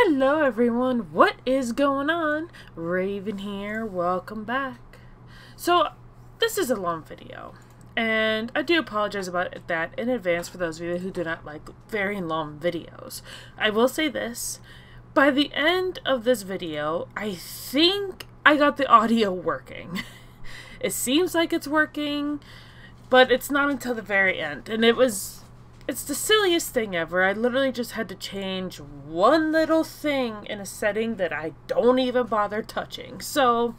Hello everyone, what is going on? Raven here, welcome back. So, this is a long video, and I do apologize about that in advance for those of you who do not like very long videos. I will say this, by the end of this video, I think I got the audio working. It seems like it's working, but it's not until the very end, and it's the silliest thing ever. I literally just had to change one little thing in a setting that I don't even bother touching. So,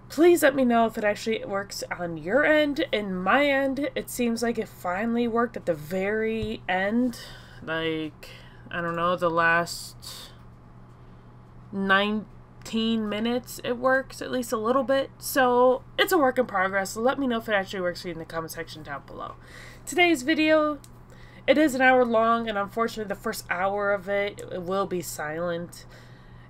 please let me know if it actually works on your end. In my end, it seems like it finally worked at the very end. Like, I don't know, the last 19 minutes it works, at least a little bit. So, it's a work in progress. So let me know if it actually works for you in the comment section down below. Today's video, it is an hour long, and unfortunately the first hour of it will be silent.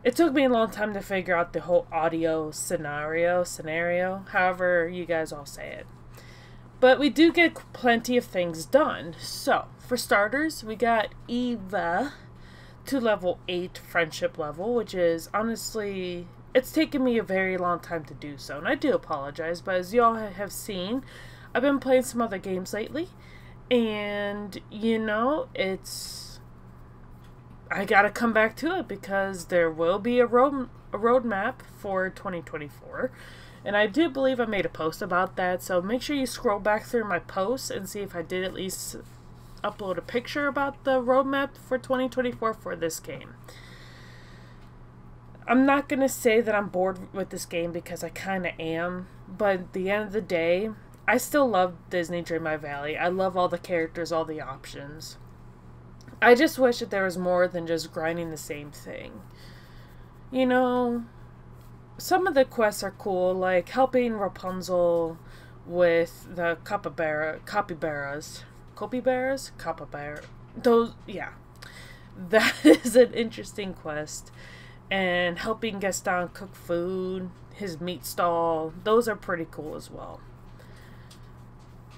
It took me a long time to figure out the whole audio scenario, however you guys all say it. But we do get plenty of things done. So, for starters, we got Eva to level 8 friendship level, which is honestly, it's taken me a very long time to do so, and I do apologize, but as y'all have seen, I've been playing some other games lately, and, you know, I gotta come back to it because there will be a roadmap for 2024, and I do believe I made a post about that, so make sure you scroll back through my posts and see if I did at least upload a picture about the roadmap for 2024 for this game. I'm not gonna say that I'm bored with this game because I kinda am, but at the end of the day, I still love Disney Dreamlight Valley. I love all the characters, all the options. I just wish that there was more than just grinding the same thing. You know, some of the quests are cool, like helping Rapunzel with the capybaras. Those, yeah. That is an interesting quest. And helping Gaston cook food, his meat stall, those are pretty cool as well.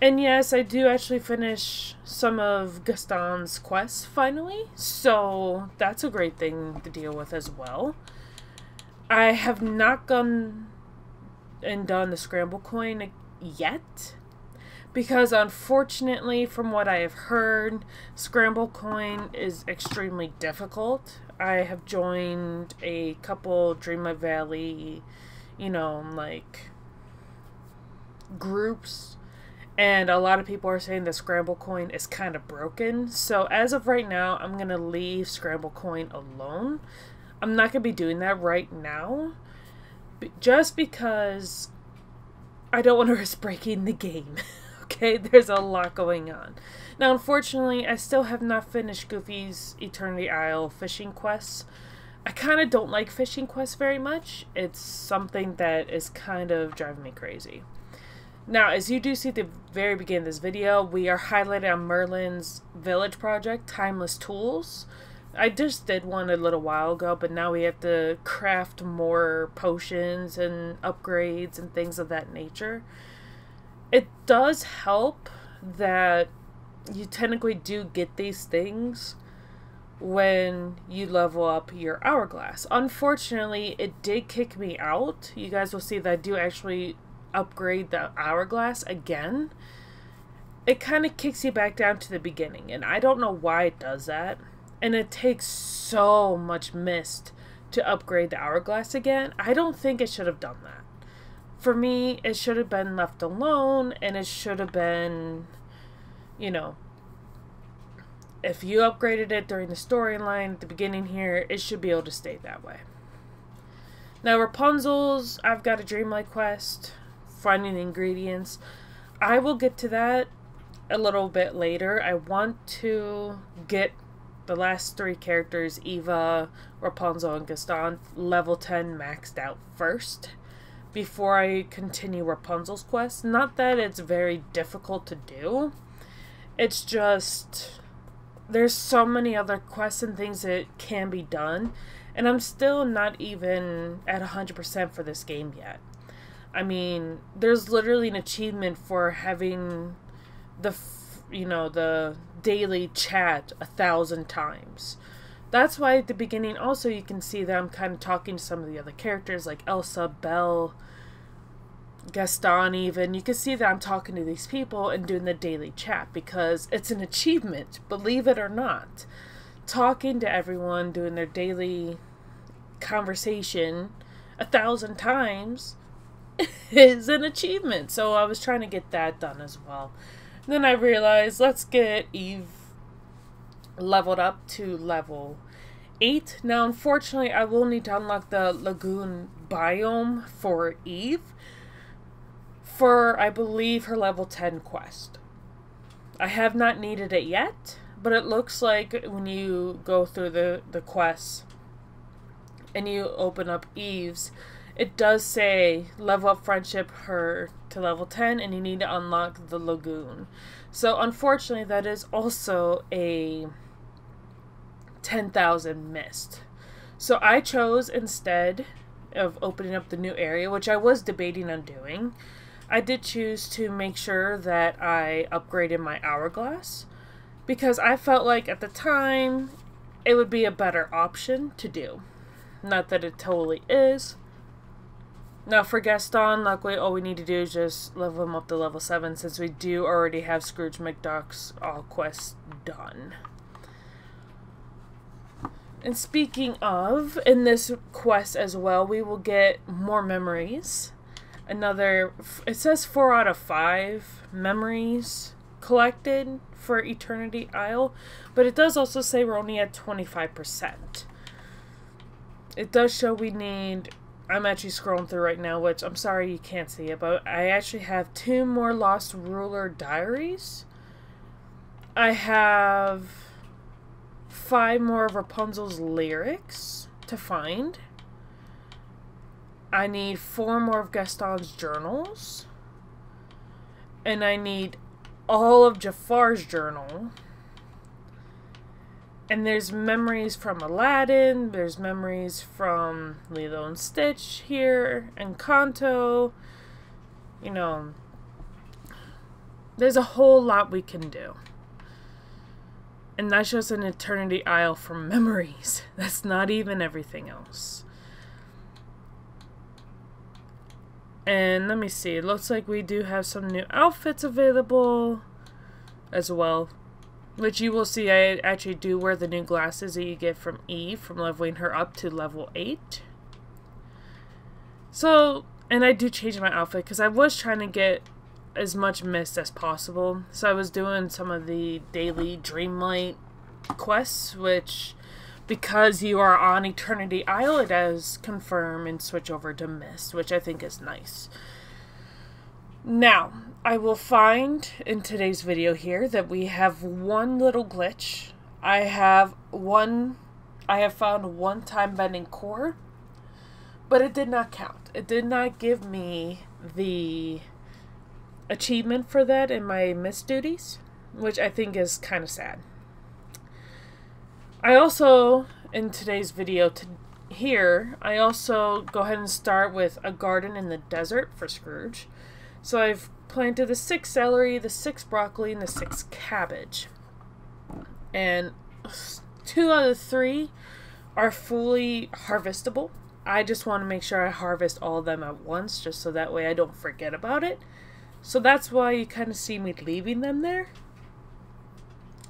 And yes, I do actually finish some of Gaston's quests finally, so that's a great thing to deal with as well. I have not gone and done the scramble coin yet, because unfortunately, from what I have heard, scramble coin is extremely difficult. I have joined a couple Dreamlight Valley, you know, like, groups, and a lot of people are saying the scramble coin is kind of broken. So as of right now, I'm going to leave scramble coin alone. I'm not going to be doing that right now, just because I don't want to risk breaking the game. Okay, there's a lot going on. Now, unfortunately, I still have not finished Goofy's Eternity Isle fishing quests. I kind of don't like fishing quests very much. It's something that is kind of driving me crazy. Now, as you do see at the very beginning of this video, we are highlighted on Merlin's village project, Timeless Tools. I just did one a little while ago, but now we have to craft more potions and upgrades and things of that nature. It does help that you technically do get these things when you level up your hourglass. Unfortunately, it did kick me out. You guys will see that I do actually upgrade the hourglass again. It kind of kicks you back down to the beginning, and I don't know why it does that. And it takes so much mist to upgrade the hourglass again. I don't think it should have done that. For me, it should have been left alone, and it should have been, you know, if you upgraded it during the storyline at the beginning here, it should be able to stay that way. Now, Rapunzel's, I've got a Dreamlight quest, finding the ingredients. I will get to that a little bit later. I want to get the last 3 characters, Eva, Rapunzel, and Gaston, level 10 maxed out first before I continue Rapunzel's quest. Not that it's very difficult to do. It's just there's so many other quests and things that can be done, and I'm still not even at 100% for this game yet. I mean, there's literally an achievement for having the daily chat 1,000 times. That's why at the beginning also you can see that I'm kind of talking to some of the other characters like Elsa, Belle, Gaston even. You can see that I'm talking to these people and doing the daily chat because it's an achievement, believe it or not. Talking to everyone, doing their daily conversation 1,000 times is an achievement. So I was trying to get that done as well. And then I realized, let's get Eve leveled up to level 8. Now, unfortunately, I will need to unlock the lagoon biome for Eve for, I believe, her level 10 quest. I have not needed it yet, but it looks like when you go through the quests and you open up Eve's, it does say level up friendship her to level 10 and you need to unlock the lagoon. So unfortunately that is also a 10,000 missed. So I chose, instead of opening up the new area, which I was debating on doing, I did choose to make sure that I upgraded my hourglass because I felt like at the time it would be a better option to do. Not that it totally is. Now for Gaston, luckily all we need to do is just level him up to level 7 since we do already have Scrooge McDuck's all quests done. And speaking of, in this quest as well, we will get more memories. Another, it says 4 out of 5 memories collected for Eternity Isle, but it does also say we're only at 25%. It does show we need, I'm actually scrolling through right now, which I'm sorry you can't see it, but I actually have 2 more Lost Ruler diaries. I have 5 more of Rapunzel's lyrics to find. I need 4 more of Gaston's journals. And I need all of Jafar's journal. And there's memories from Aladdin, there's memories from Lilo and Stitch here, and Encanto. You know, there's a whole lot we can do. And that's just an Eternity Isle from memories. That's not even everything else. And let me see, it looks like we do have some new outfits available as well. Which you will see, I actually do wear the new glasses that you get from Eve from leveling her up to level 8. So, and I do change my outfit because I was trying to get as much mist as possible. So I was doing some of the daily Dreamlight quests, which, because you are on Eternity Isle, it does confirm and switch over to mist, which I think is nice. Now, I will find in today's video here that we have one little glitch. I have found one time bending core, but it did not count. It did not give me the achievement for that in my missed duties, which I think is kind of sad. I also, in today's video I also go ahead and start with a garden in the desert for Scrooge. So I've planted the 6 celery, the 6 broccoli, and the 6 cabbage. And 2 out of 3 are fully harvestable. I just want to make sure I harvest all of them at once, just so that way I don't forget about it. So that's why you kind of see me leaving them there.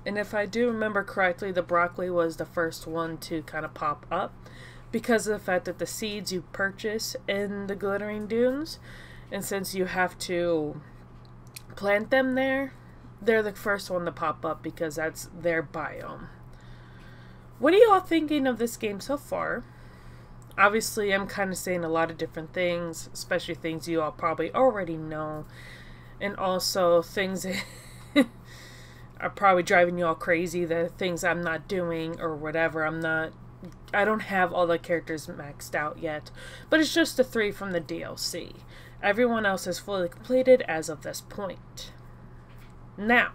And if I do remember correctly, the broccoli was the first one to kind of pop up because of the fact that the seeds you purchase in the Glittering Dunes, and since you have to plant them there, they're the first one to pop up because that's their biome. What are you all thinking of this game so far? Obviously, I'm kind of saying a lot of different things, especially things you all probably already know, and also things that are probably driving you all crazy, the things I'm not doing or whatever. I don't have all the characters maxed out yet, but it's just the 3 from the DLC. Everyone else is fully completed as of this point. Now,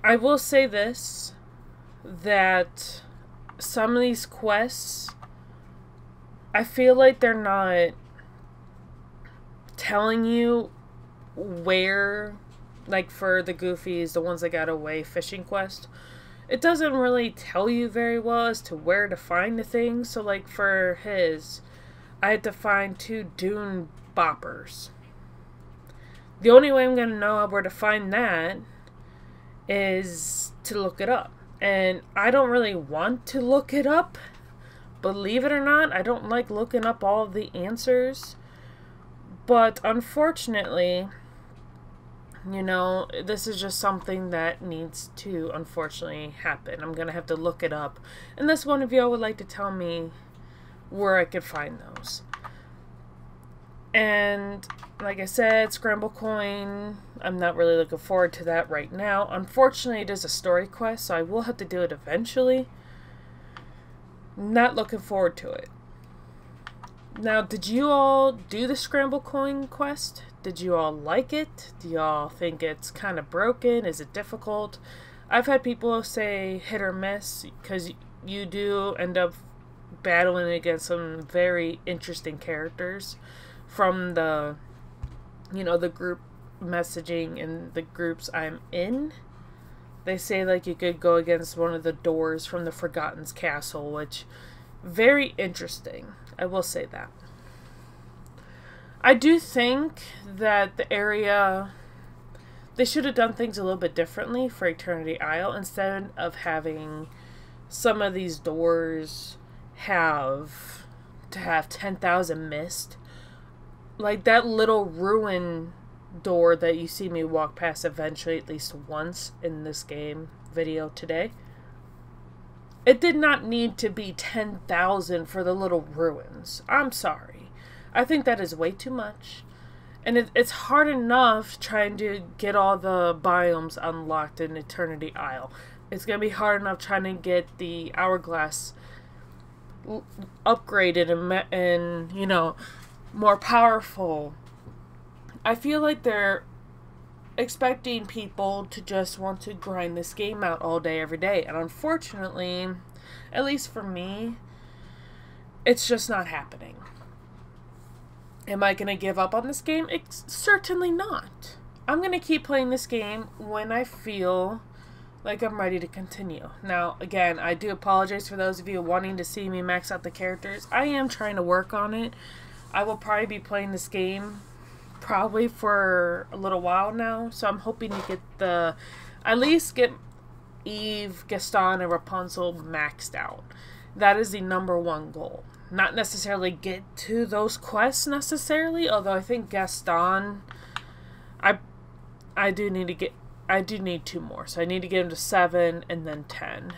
I will say this, that some of these quests, I feel like they're not telling you where, like for the Goofies, the ones that got away fishing quest, it doesn't really tell you very well as to where to find the things. So like for his, I had to find 2 dune boppers. The only way I'm going to know where to find that is to look it up. And I don't really want to look it up. Believe it or not, I don't like looking up all of the answers. But unfortunately, you know, this is just something that needs to unfortunately happen. I'm going to have to look it up. Unless one of y'all would like to tell me where I could find those. And like I said, Scramble Coin, I'm not really looking forward to that right now. Unfortunately, it is a story quest, so I will have to do it eventually. Not looking forward to it. Now, did you all do the Scramble Coin quest? Did you all like it? Do y'all think it's kind of broken? Is it difficult? I've had people say hit or miss, because you do end up battling against some very interesting characters from the, you know, the group messaging and the groups I'm in. They say like you could go against one of the doors from the Forgotten's castle, which very interesting. I will say that. I do think that the area, they should have done things a little bit differently for Eternity Isle. Instead of having some of these doors have 10,000 mist. Like that little ruin door that you see me walk past eventually at least once in this game video today. It did not need to be 10,000 for the little ruins. I'm sorry. I think that is way too much. And it's hard enough trying to get all the biomes unlocked in Eternity Isle. It's going to be hard enough trying to get the hourglass upgraded and you know, more powerful. I feel like they're expecting people to just want to grind this game out all day, every day. And unfortunately, at least for me, it's just not happening. Am I going to give up on this game? It's certainly not. I'm going to keep playing this game when I feel like I'm ready to continue. Now, again, I do apologize for those of you wanting to see me max out the characters. I am trying to work on it. I will probably be playing this game probably for a little while now, so I'm hoping to get at least get Eve, Gaston, and Rapunzel maxed out. That is the #1 goal. Not necessarily get to those quests necessarily, although I think Gaston, I do need 2 more, so I need to get him to 7 and then 10.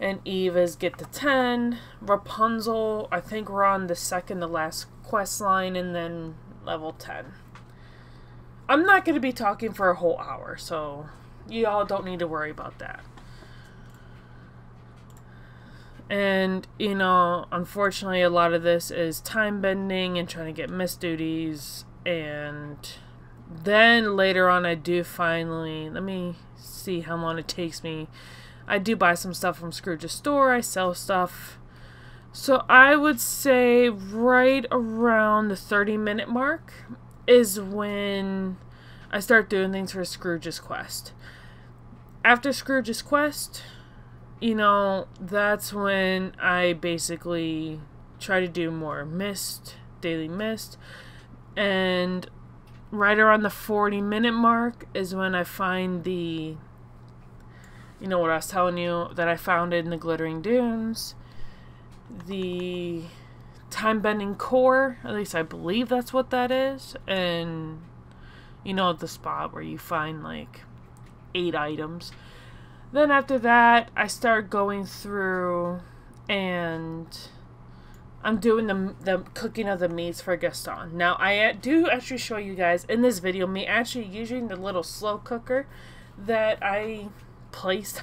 And Eve is get to 10. Rapunzel, I think we're on the second to last quest line, and then level 10. I'm not going to be talking for a whole hour, so you all don't need to worry about that. And, you know, unfortunately a lot of this is time bending and trying to get missed duties. And then later on I do finally, let me see how long it takes me. I do buy some stuff from Scrooge's store. I sell stuff. So I would say right around the 30-minute mark is when I start doing things for Scrooge's quest. After Scrooge's quest, you know, that's when I basically try to do more mist, daily mist. And right around the 40-minute mark is when I find the, you know what I was telling you that I found in the Glittering Dunes, the time-bending core, at least I believe that's what that is. And you know, the spot where you find like 8 items. Then after that, I start going through and I'm doing the cooking of the meats for Gaston. Now, I do actually show you guys in this video me actually using the little slow cooker that I placed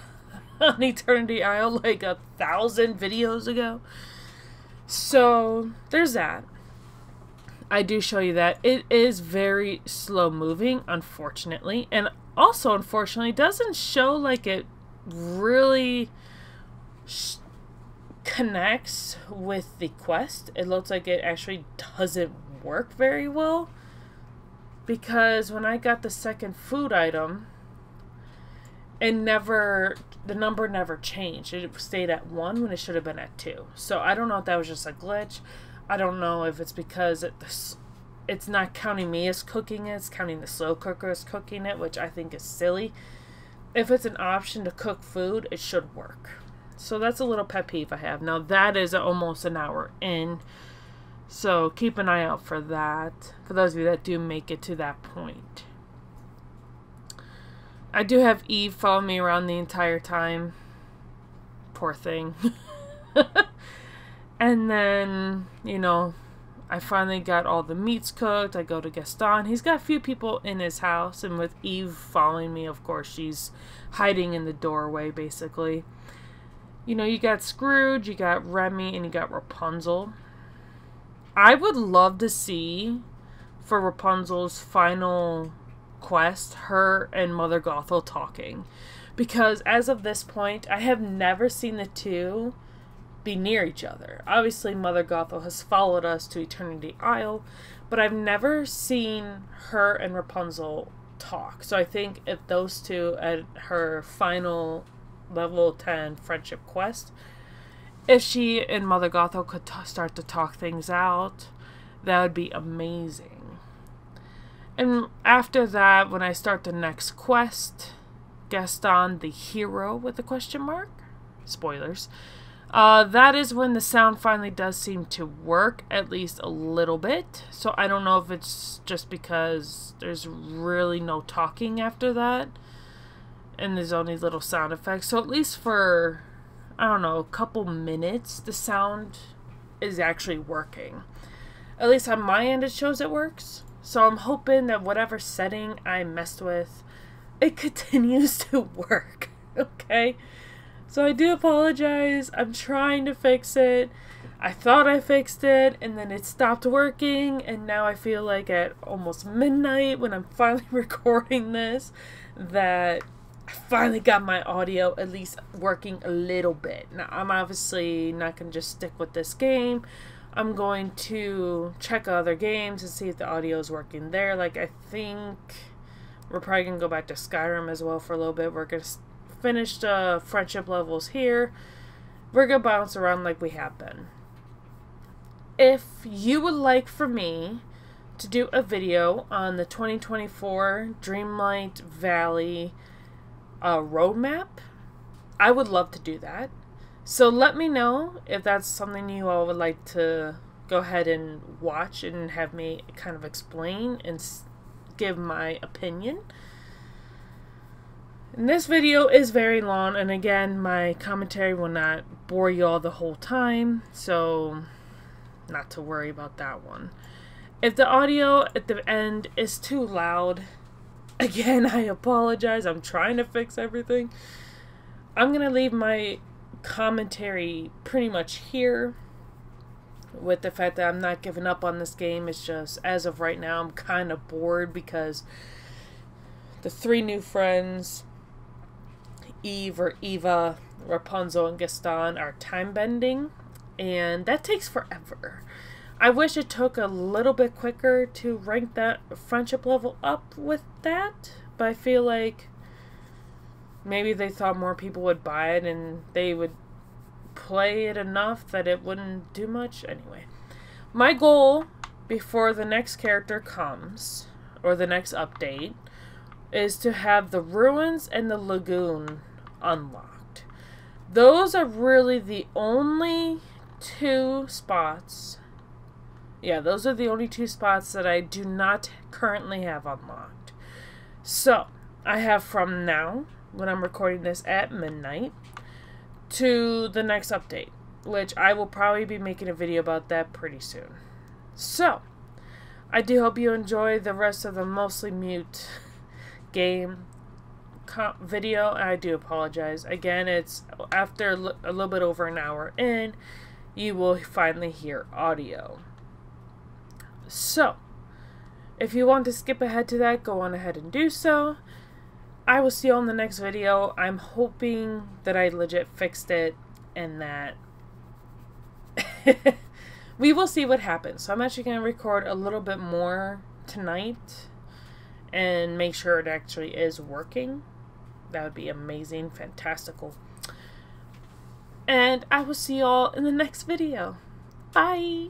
on Eternity Isle like 1,000 videos ago. So, there's that. I do show you that. It is very slow moving, unfortunately. And also, unfortunately, doesn't show like it really connects with the quest. It looks like it actually doesn't work very well. Because when I got the second food item, And the number never changed. It stayed at 1 when it should have been at 2. So I don't know if that was just a glitch. I don't know if it's because it's not counting me as cooking it, it's counting the slow cooker as cooking it, which I think is silly. If it's an option to cook food, it should work. So that's a little pet peeve I have. Now that is almost an hour in, so keep an eye out for that, for those of you that do make it to that point. I do have Eve follow me around the entire time. Poor thing. And then, you know, I finally got all the meats cooked. I go to Gaston. He's got a few people in his house. And with Eve following me, of course, she's hiding in the doorway, basically. You know, you got Scrooge, you got Remy, and you got Rapunzel. I would love to see, for Rapunzel's final quest, her and Mother Gothel talking. Because as of this point, I have never seen the two be near each other. Obviously, Mother Gothel has followed us to Eternity Isle, but I've never seen her and Rapunzel talk. So I think if those two at her final level 10 friendship quest, if she and Mother Gothel could start to talk things out, that would be amazing. And after that, when I start the next quest, Gaston the hero with a question mark, spoilers, that is when the sound finally does seem to work, at least a little bit. So I don't know if it's just because there's really no talking after that, and there's only little sound effects. So at least for, I don't know, a couple minutes, the sound is actually working. At least on my end, it shows it works. So I'm hoping that whatever setting I messed with, it continues to work. Okay? So I do apologize. I'm trying to fix it. I thought I fixed it, and then it stopped working, and now I feel like at almost midnight when I'm finally recording this, that I finally got my audio at least working a little bit. Now, I'm obviously not going to just stick with this game. I'm going to check other games and see if the audio is working there. Like, I think we're probably going to go back to Skyrim as well for a little bit. We're going to finish the friendship levels here. We're going to bounce around like we have been. If you would like for me to do a video on the 2024 Dreamlight Valley roadmap, I would love to do that. So let me know if that's something you all would like to go ahead and watch and have me kind of explain and give my opinion. And this video is very long, and again, my commentary will not bore you all the whole time, so not to worry about that one. If the audio at the end is too loud, again, I apologize. I'm trying to fix everything. I'm going to leave my commentary pretty much here, with the fact that I'm not giving up on this game. It's just, as of right now, I'm kind of bored because the 3 new friends, Eve or Eva, Rapunzel, and Gaston, are time bending, and that takes forever. I wish it took a little bit quicker to rank that friendship level up with that, but I feel like maybe they thought more people would buy it and they would play it enough that it wouldn't do much. Anyway, my goal before the next character comes, or the next update, is to have the ruins and the lagoon unlocked. Those are really the only 2 spots. Yeah, those are the only 2 spots that I do not currently have unlocked. So, I have from now, when I'm recording this at midnight, to the next update, which I will probably be making a video about that pretty soon. So, I do hope you enjoy the rest of the mostly mute game video. I do apologize. Again, it's after a little bit over an hour in, you will finally hear audio. So, if you want to skip ahead to that, go on ahead and do so. I will see you on the next video. I'm hoping that I legit fixed it and that we will see what happens. So I'm actually going to record a little bit more tonight and make sure it actually is working. That would be amazing, fantastical. And I will see y'all in the next video. Bye!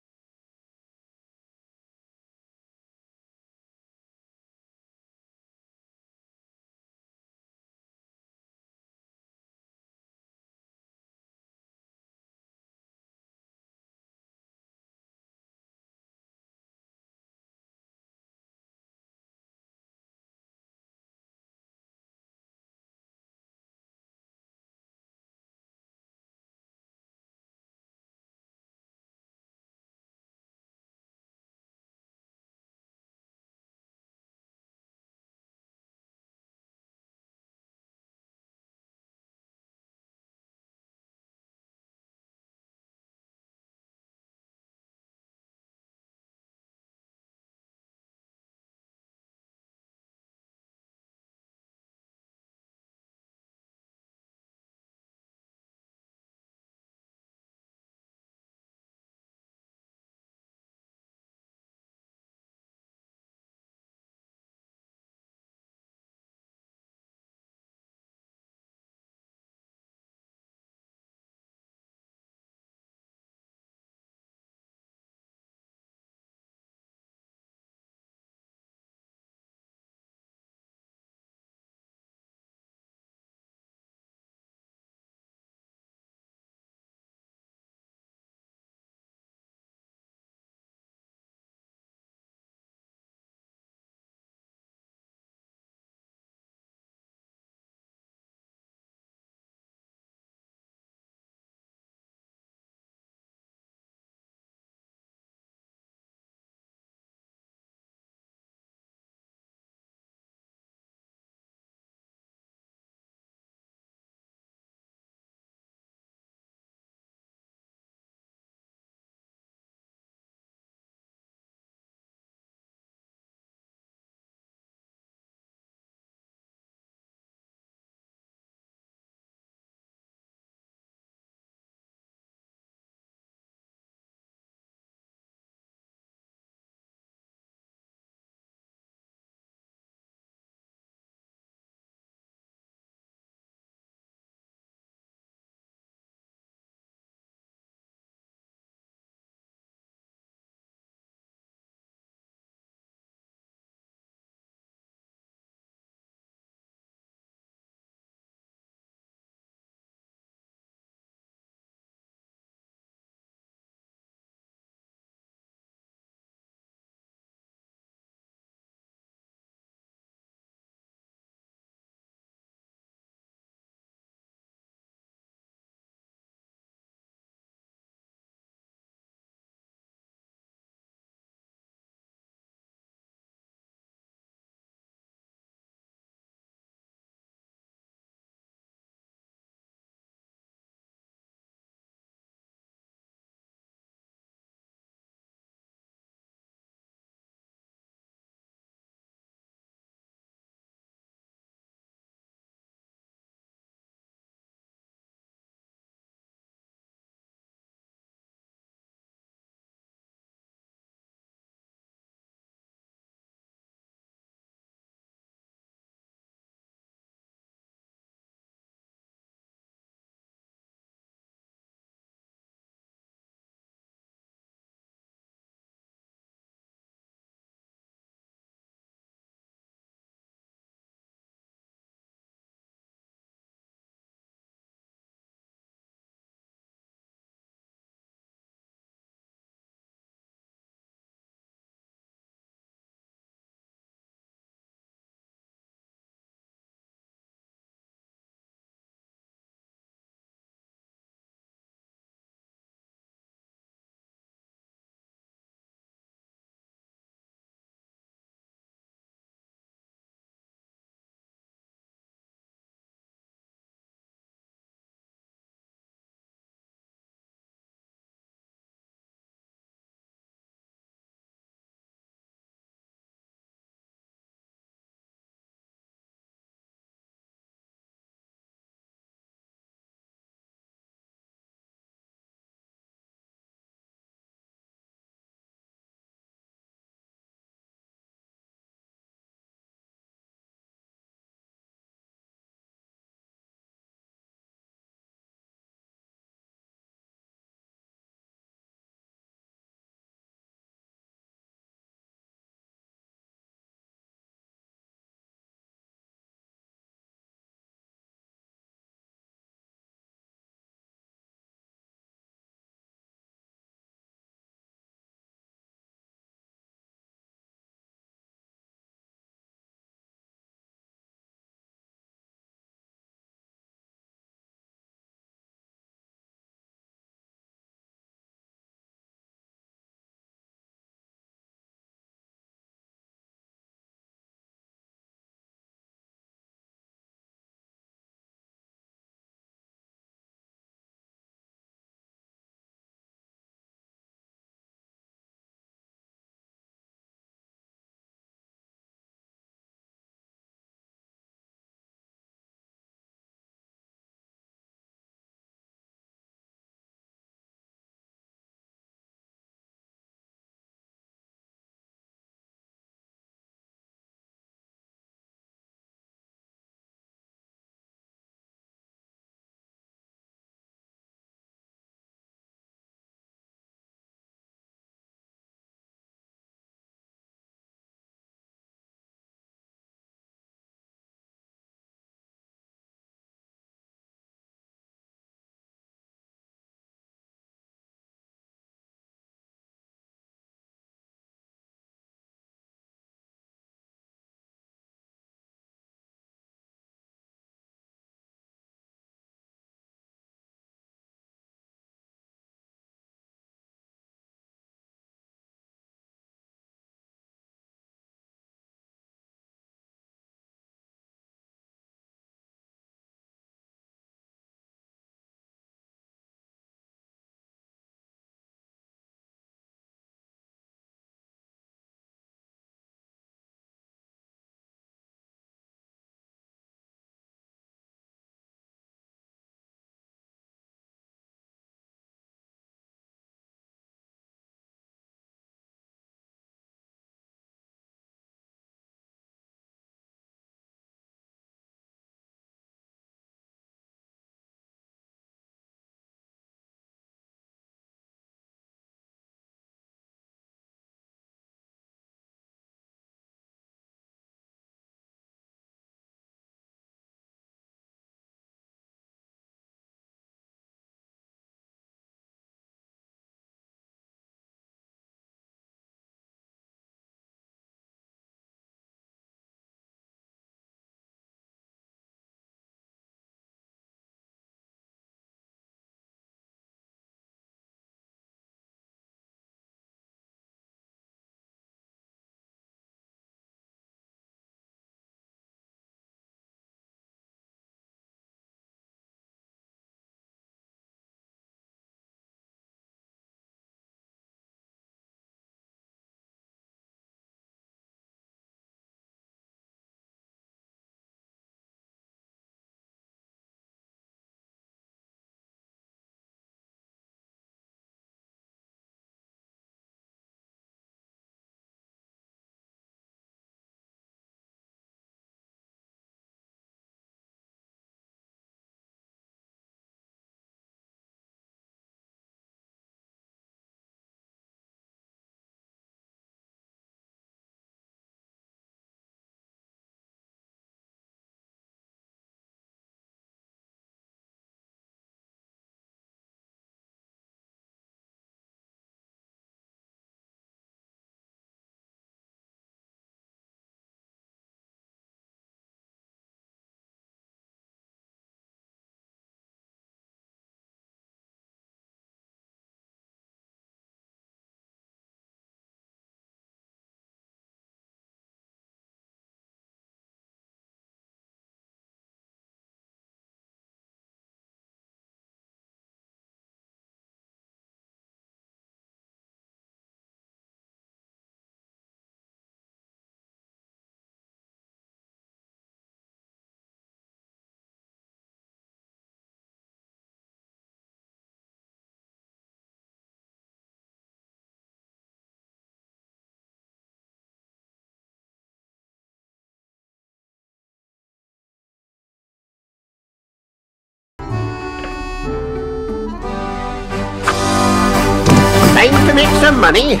make some money.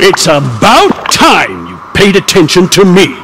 It's about time you paid attention to me.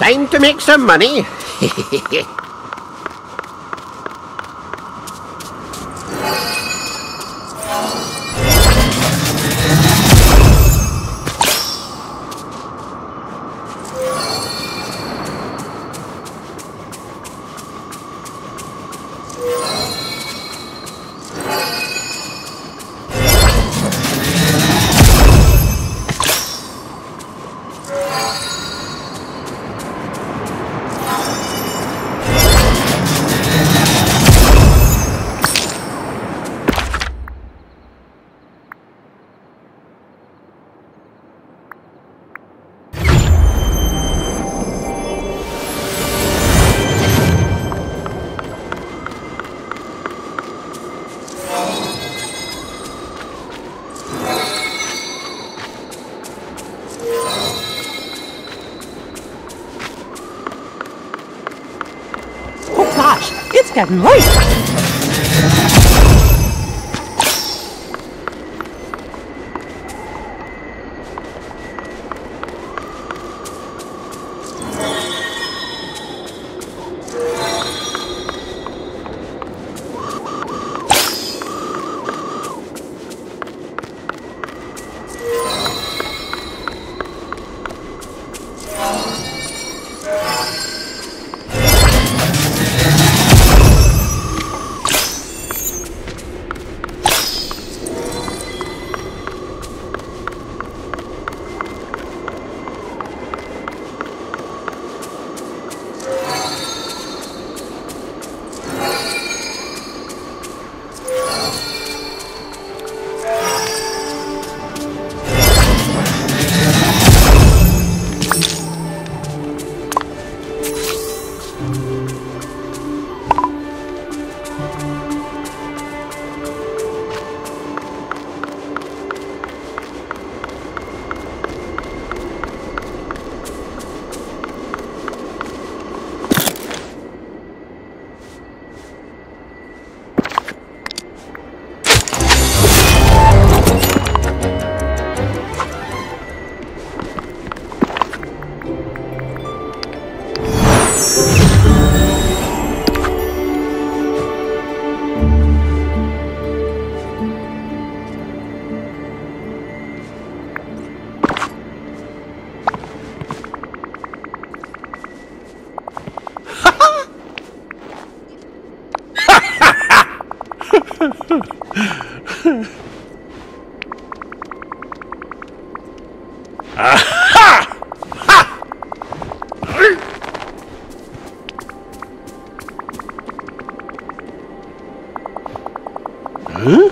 Time to make some money. It's getting late. Huh?